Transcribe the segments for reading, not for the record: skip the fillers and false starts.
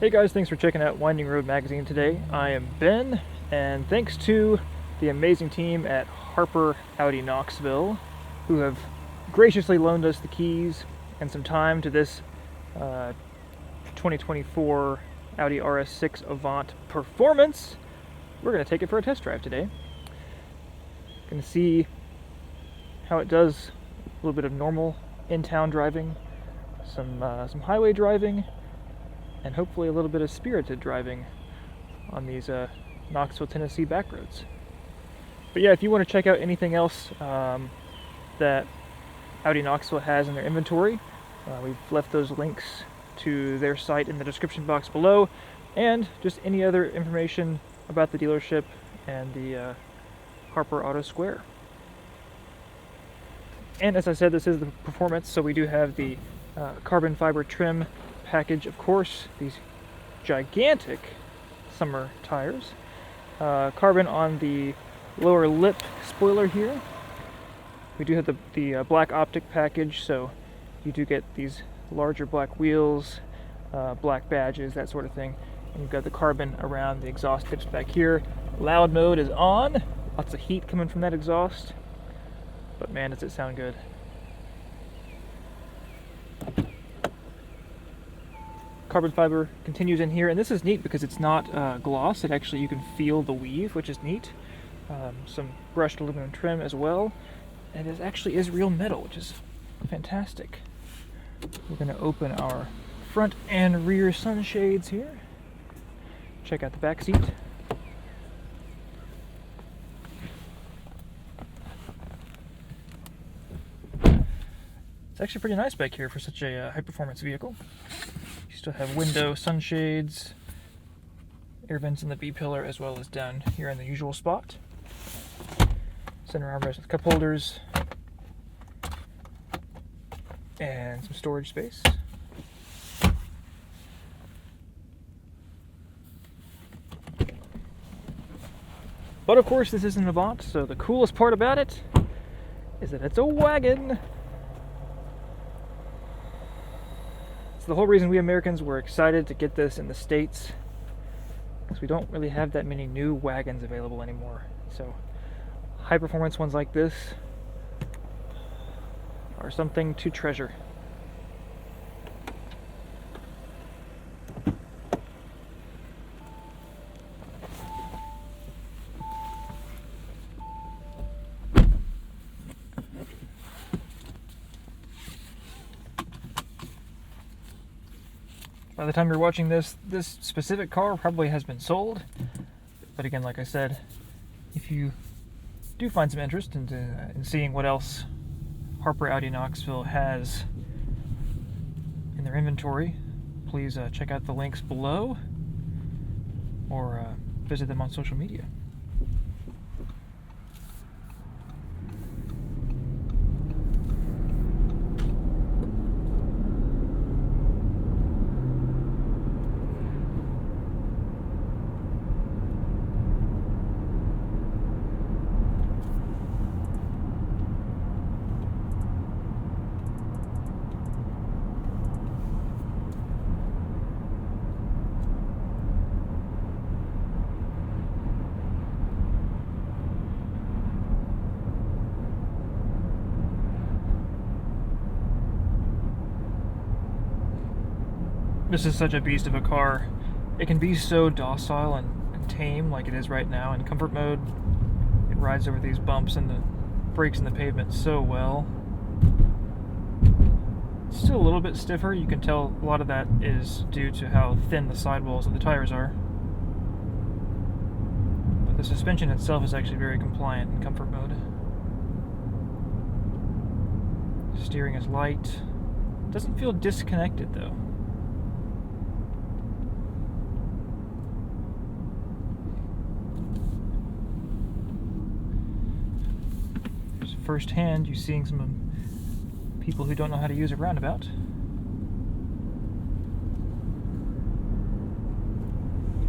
Hey guys, thanks for checking out Winding Road Magazine today. I am Ben, and thanks to the amazing team at Harper Audi Knoxville, who have graciously loaned us the keys and some time to this 2024 Audi RS6 Avant Performance. We're going to take it for a test drive today. Going to see how it does a little bit of normal in-town driving, some highway driving, and hopefully a little bit of spirited driving on these Knoxville, Tennessee back roads. But yeah, if you want to check out anything else that Audi Knoxville has in their inventory, we've left those links to their site in the description box below, and just any other information about the dealership and the Harper Auto Square. And as I said, this is the performance, so we do have the carbon fiber trim package, of course, these gigantic summer tires, carbon on the lower lip spoiler here. We do have the black optic package, so you do get these larger black wheels, black badges, that sort of thing. And you've got the carbon around the exhaust tips back here. Loud mode is on, lots of heat coming from that exhaust, but man, does it sound good. Carbon fiber continues in here, and this is neat because it's not gloss. It actually, you can feel the weave, which is neat. Some brushed aluminum trim as well, and it actually is real metal, which is fantastic. We're going to open our front and rear sunshades here. Check out the back seat. It's actually pretty nice back here for such a high-performance vehicle. You still have window sunshades, air vents in the B-pillar, as well as down here in the usual spot. Center armrest with cup holders and some storage space. But of course, this is an Avant, so the coolest part about it is that it's a wagon. It's the whole reason we Americans were excited to get this in the States, because we don't really have that many new wagons available anymore. So high performance ones like this are something to treasure. By the time you're watching this specific car probably has been sold. But again, like I said, if you do find some interest in seeing what else Harper Audi Knoxville has in their inventory, please check out the links below or visit them on social media. This is such a beast of a car. It can be so docile and tame like it is right now. In comfort mode, it rides over these bumps and the brakes in the pavement so well. It's still a little bit stiffer. You can tell a lot of that is due to how thin the sidewalls of the tires are. But the suspension itself is actually very compliant in comfort mode. Steering is light. Doesn't feel disconnected though. Firsthand, you're seeing some people who don't know how to use a roundabout.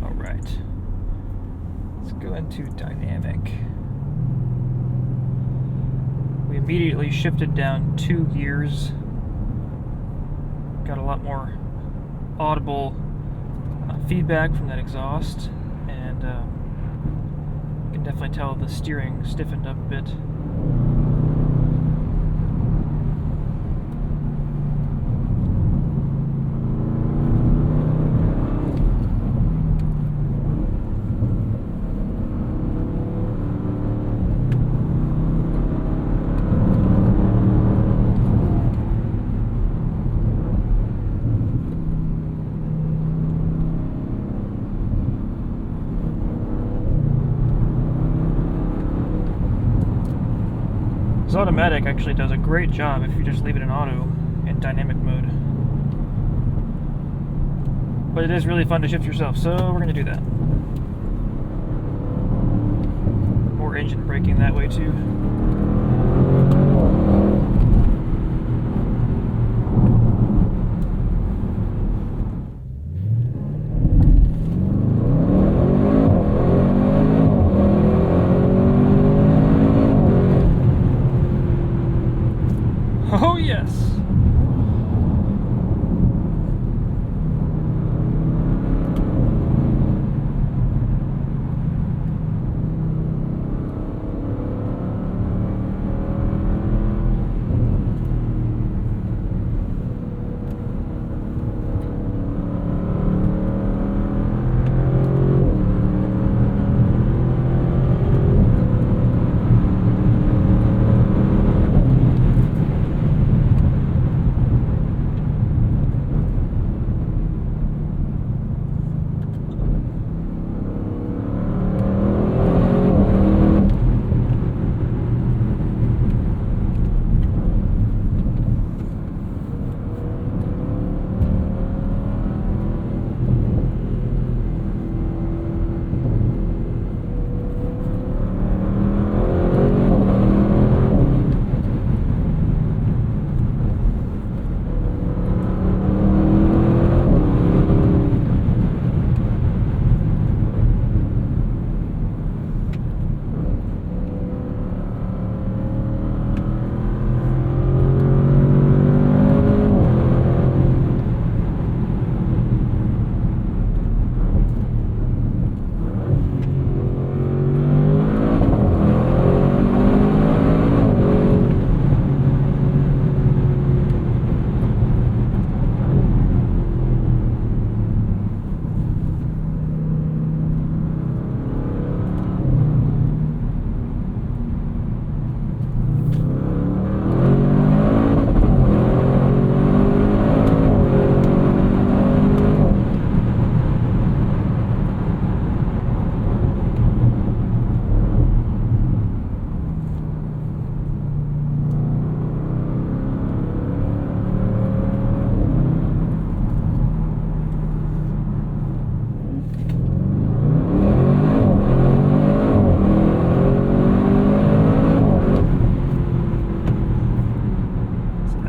All right, let's go into dynamic. We immediately shifted down 2 gears. Got a lot more audible feedback from that exhaust, and you can definitely tell the steering stiffened up a bit. This automatic actually does a great job if you just leave it in auto in dynamic mode. But it is really fun to shift yourself, so we're going to do that. More engine braking that way too. Oh yes!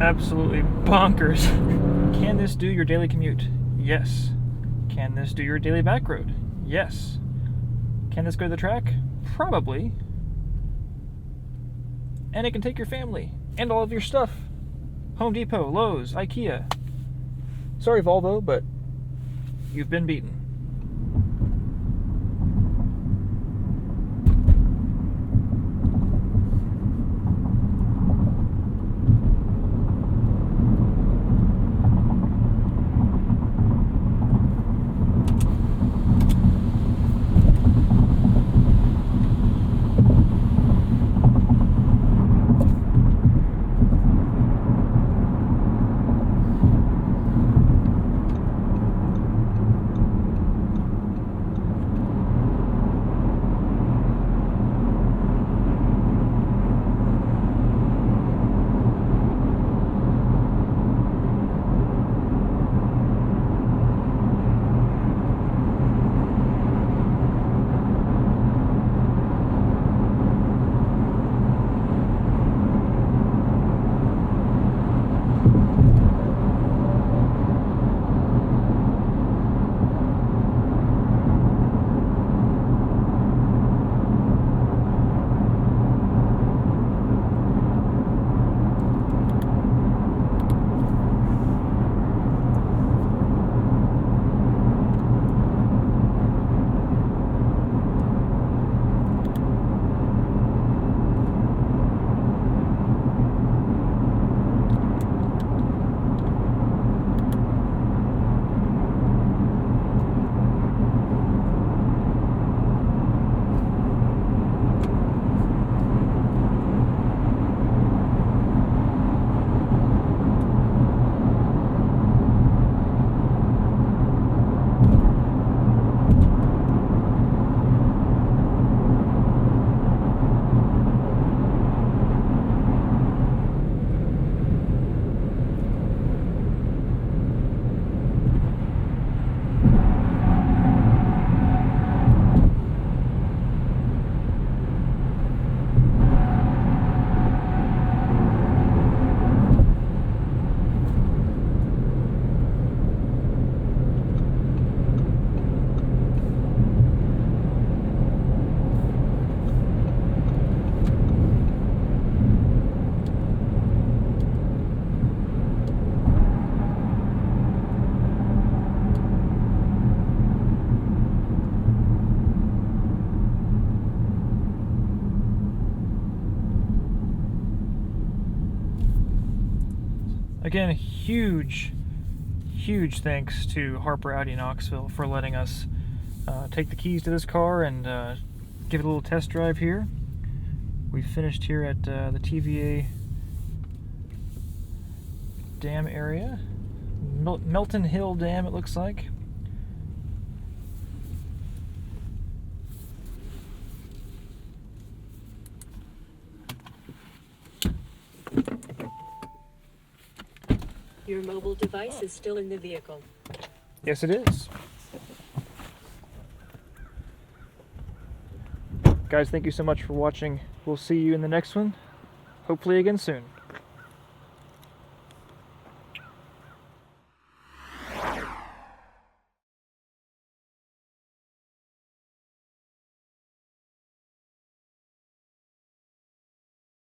Absolutely bonkers. Can this do your daily commute? Yes. Can this do your daily back road? Yes. Can this go to the track? Probably. And it can take your family and all of your stuff. Home Depot, Lowe's, IKEA. Sorry, Volvo, but you've been beaten. Again, huge thanks to Harper Audi Knoxville for letting us take the keys to this car and give it a little test drive here. We finished here at the TVA Dam area. Melton Hill Dam, it looks like. Your mobile device is still in the vehicle. Yes, it is. Guys, thank you so much for watching. We'll see you in the next one, hopefully again soon.